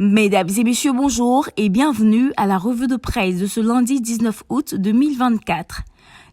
Mesdames et messieurs, bonjour et bienvenue à la revue de presse de ce lundi 19 août 2024.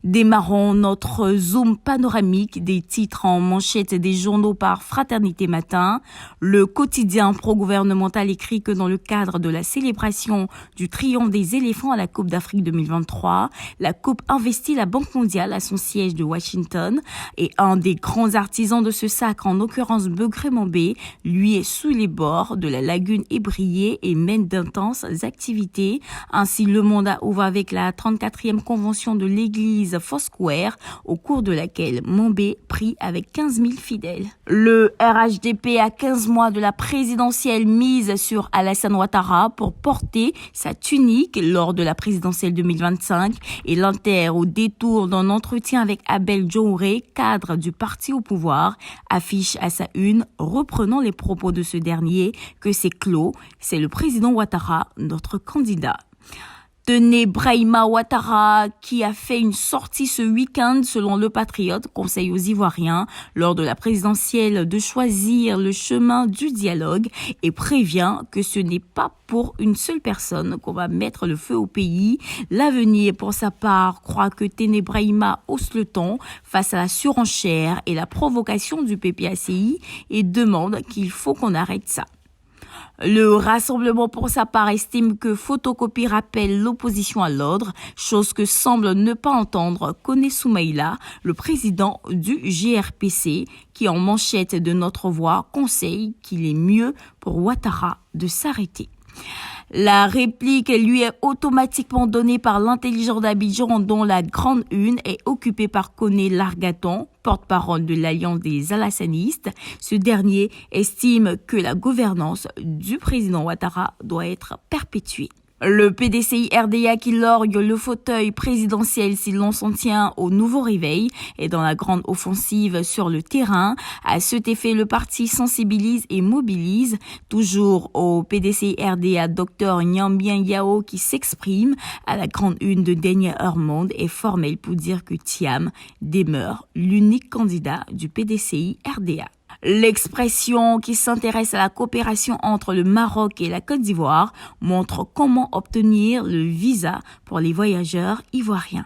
Démarrons notre zoom panoramique des titres en manchette des journaux par Fraternité Matin. Le quotidien pro-gouvernemental écrit que dans le cadre de la célébration du triomphe des éléphants à la Coupe d'Afrique 2023, la Coupe investit la Banque mondiale à son siège de Washington et un des grands artisans de ce sacre, en l'occurrence Begré Mambé, lui est sous les bords de la lagune ébriée et mène d'intenses activités. Ainsi, Le Monde a ouvert avec la 34e convention de l'église Foursquare, au cours de laquelle Mambé prie avec 15 000 fidèles. Le RHDP, à 15 mois de la présidentielle, mise sur Alassane Ouattara pour porter sa tunique lors de la présidentielle 2025, et l'Inter, au détour d'un entretien avec Abel Djouré, cadre du parti au pouvoir, affiche à sa une, reprenant les propos de ce dernier, que c'est clos, c'est le président Ouattara, notre candidat. Tenez, Brahima Ouattara, qui a fait une sortie ce week-end, selon Le Patriote, conseille aux Ivoiriens, lors de la présidentielle, de choisir le chemin du dialogue et prévient que ce n'est pas pour une seule personne qu'on va mettre le feu au pays. L'Avenir, pour sa part, croit que Tenez Brahima hausse le ton face à la surenchère et la provocation du PPACI et demande qu'il faut qu'on arrête ça. Le Rassemblement, pour sa part, estime que photocopie rappelle l'opposition à l'ordre, chose que semble ne pas entendre Koné Soumaïla, le président du GRPC, qui en manchette de Notre Voix conseille qu'il est mieux pour Ouattara de s'arrêter. La réplique lui est automatiquement donnée par l'Intelligent d'Abidjan, dont la grande une est occupée par Koné Largaton, porte-parole de l'Alliance des Alassanistes. Ce dernier estime que la gouvernance du président Ouattara doit être perpétuée. Le PDCI-RDA, qui lorgne le fauteuil présidentiel si l'on s'en tient au nouveau réveil, est dans la grande offensive sur le terrain. À cet effet, le parti sensibilise et mobilise. Toujours au PDCI-RDA, Dr Nyambien Yao, qui s'exprime à la grande une de Dernier Heure Monde, est formel pour dire que Thiam demeure l'unique candidat du PDCI-RDA. L'expression, qui s'intéresse à la coopération entre le Maroc et la Côte d'Ivoire, montre comment obtenir le visa pour les voyageurs ivoiriens.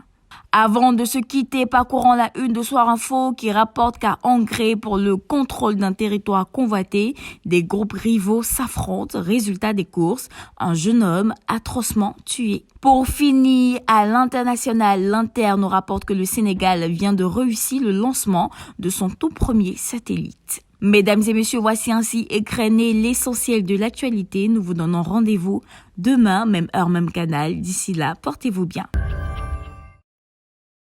Avant de se quitter, parcourant la une de Soir Info, qui rapporte qu'à Angré, pour le contrôle d'un territoire convoité, des groupes rivaux s'affrontent. Résultat des courses, un jeune homme atrocement tué. Pour finir, à l'international, l'Inter nous rapporte que le Sénégal vient de réussir le lancement de son tout premier satellite. Mesdames et messieurs, voici ainsi égrené l'essentiel de l'actualité. Nous vous donnons rendez-vous demain, même heure, même canal. D'ici là, portez-vous bien.